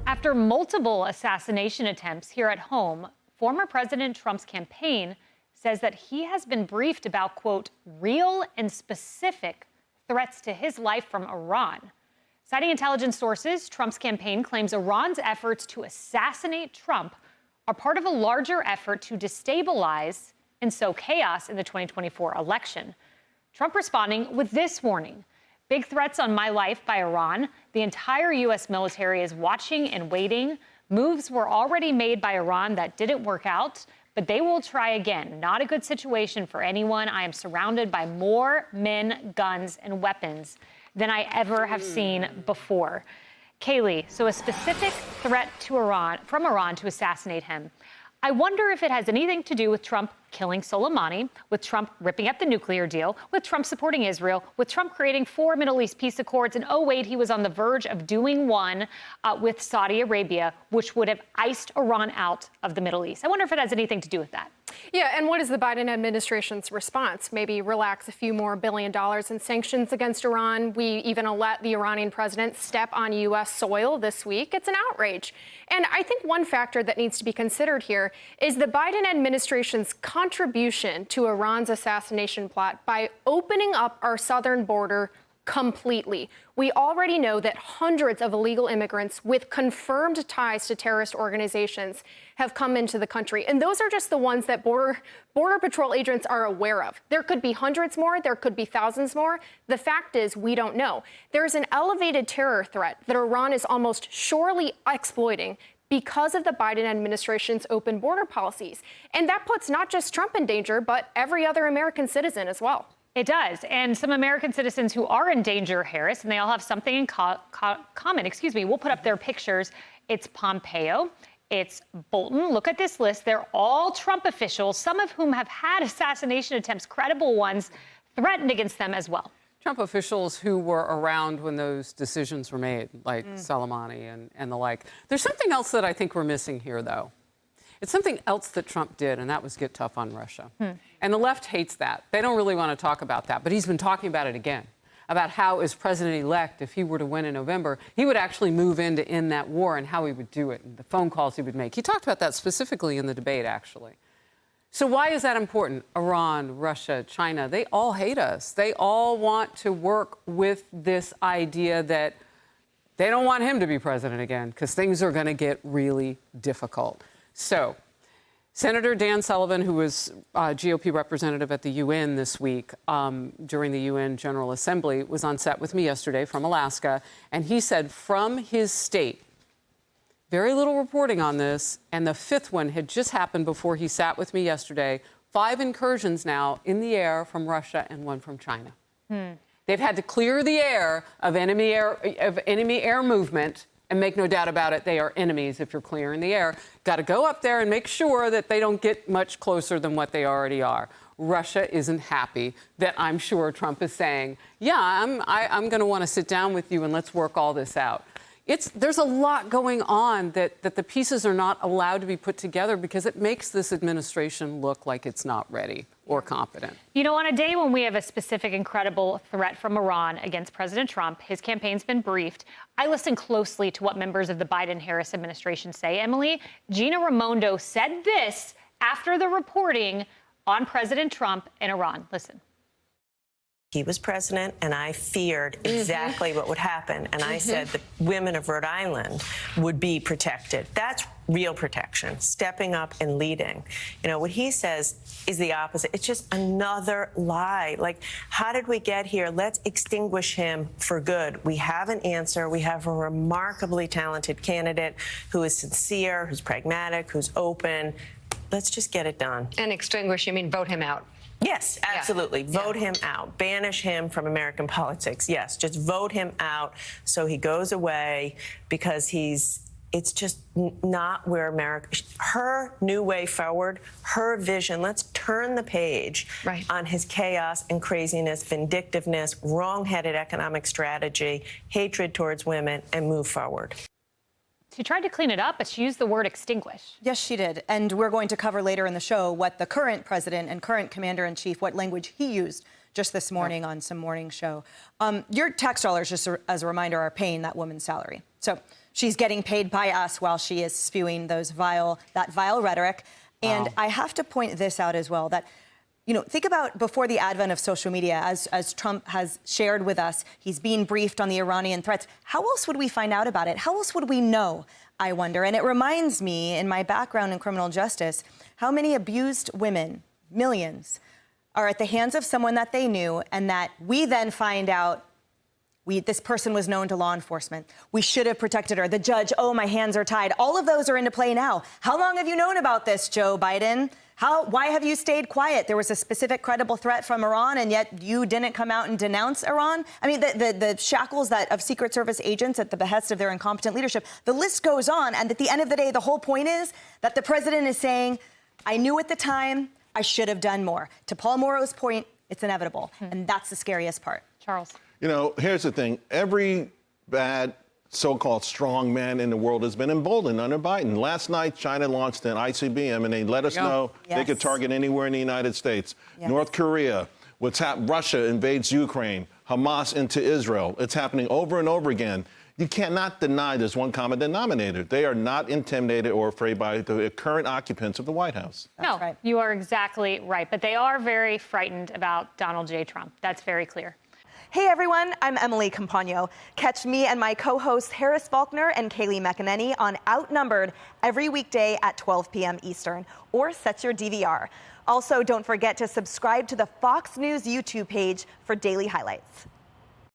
After multiple assassination attempts here at home, former President Trump's campaign says that he has been briefed about, quote, real and specific threats to his life from Iran. Citing intelligence sources, Trump's campaign claims Iran's efforts to assassinate Trump are part of a larger effort to destabilize and sow chaos in the 2024 election. Trump responding with this warning: big threats on my life by Iran. The entire U.S. military is watching and waiting. Moves were already made by Iran that didn't work out, but they will try again. Not a good situation for anyone. I am surrounded by more men, guns, and weapons than I ever have seen before. Kayleigh, so a specific threat to from Iran to assassinate him. I wonder if it has anything to do with Trump killing Soleimani, with Trump ripping up the nuclear deal, with Trump supporting Israel, with Trump creating 4 Middle East peace accords, and oh wait, he was on the verge of doing one with Saudi Arabia, which would have iced Iran out of the Middle East. I wonder if it has anything to do with that. Yeah, and what is the Biden administration's response? Maybe relax a few more $1 billion in sanctions against Iran. We even let the Iranian president step on U.S. soil this week. It's an outrage. And I think one factor that needs to be considered here is the Biden administration's contribution to Iran's assassination plot by opening up our southern border completely. We already know that hundreds of illegal immigrants with confirmed ties to terrorist organizations have come into the country. And those are just the ones that Border Patrol agents are aware of. There could be hundreds more. There could be thousands more. The fact is, we don't know. There's an elevated terror threat that Iran is almost surely exploiting because of the Biden administration's open border policies. And that puts not just Trump in danger, but every other American citizen as well. It does. And some American citizens who are in danger, Harris, and they all have something in common. Excuse me. We'll put up their pictures. It's Pompeo. It's Bolton. Look at this list. They're all Trump officials, some of whom have had assassination attempts, credible ones, threatened against them as well. Trump officials who were around when those decisions were made, like Soleimani and the like. There's something else that I think we're missing here, though. It's something else that Trump did, and that was get tough on Russia. And the left hates that. They don't really want to talk about that, but he's been talking about it again, about how, as president-elect, if he were to win in November, he would actually move in to end that war and how he would do it and the phone calls he would make. He talked about that specifically in the debate, actually. So why is that important? Iran, Russia, China, they all hate us. They all want to work with this idea that they don't want him to be president again because things are going to get really difficult. So Senator Dan Sullivan, who was GOP representative at the UN this week during the UN General Assembly, was on set with me yesterday from Alaska. And he said from his state, very little reporting on this, and the 5th one had just happened before he sat with me yesterday. 5 incursions now in the air from Russia and 1 from China. They've had to clear the air of enemy air movement. And make no doubt about it, they are enemies if you're clearing the air. Got to go up there and make sure that they don't get much closer than what they already are. Russia isn't happy that I'm sure Trump is saying, yeah, I'm going to want to sit down with you and let's work all this out. There's a lot going on that the pieces are not allowed to be put together because it makes this administration look like it's not ready or competent. You know, on a day when we have a specific incredible threat from Iran against President Trump, his campaign's been briefed. I listen closely to what members of the Biden-Harris administration say. Emily, Gina Raimondo said this after the reporting on President Trump and Iran. Listen. He was president, and I feared exactly what would happen. And I said the women of Rhode Island would be protected. That's real protection, stepping up and leading. You know, what he says is the opposite. It's just another lie. Like, how did we get here? Let's extinguish him for good. We have an answer. We have a remarkably talented candidate who is sincere, who's pragmatic, who's open. Let's just get it done. And extinguish, you mean vote him out? Yes, absolutely. Yeah. Vote him out. Banish him from American politics. Yes, just vote him out so he goes away because it's just not where America, her new way forward, her vision. Let's turn the page on his chaos and craziness, vindictiveness, wrong-headed economic strategy, hatred towards women, and move forward. She tried to clean it up, but she used the word extinguish. Yes, she did. And we're going to cover later in the show what the current president and current commander-in-chief, what language he used just this morning on some morning show. Your tax dollars, just as a reminder, are paying that woman's salary. So she's getting paid by us while she is spewing that vile rhetoric. And I have to point this out as well, that, think about before the advent of social media, as Trump has shared with us, he's being briefed on the Iranian threats. How else would we find out about it? How else would we know, I wonder? And it reminds me, in my background in criminal justice, how many abused women, millions, are at the hands of someone that they knew, and that we then find out this person was known to law enforcement. We should have protected her. The judge, oh, my hands are tied. All of those are into play now. How long have you known about this, Joe Biden? Why have you stayed quiet? There was a specific credible threat from Iran, and yet you didn't come out and denounce Iran? I mean, the shackles of Secret Service agents at the behest of their incompetent leadership, the list goes on. And at the end of the day, the whole point is that the president is saying, I knew at the time I should have done more. To Paul Morrow's point, it's inevitable. And that's the scariest part. Charles. Here's the thing. Every bad so-called strong man in the world has been emboldened under Biden. Last night, China launched an ICBM, and they let us know they could target anywhere in the United States. Yes. North Korea, Russia invades Ukraine, Hamas into Israel. It's happening over and over again. You cannot deny there's one common denominator. They are not intimidated or afraid by the current occupants of the White House. That's right. You are exactly right. But they are very frightened about Donald J. Trump. That's very clear. Hey everyone, I'm Emily Campagno. Catch me and my co-hosts Harris Faulkner and Kaylee McEnany on Outnumbered every weekday at 12 p.m. Eastern, or set your DVR. Also, don't forget to subscribe to the Fox News YouTube page for daily highlights.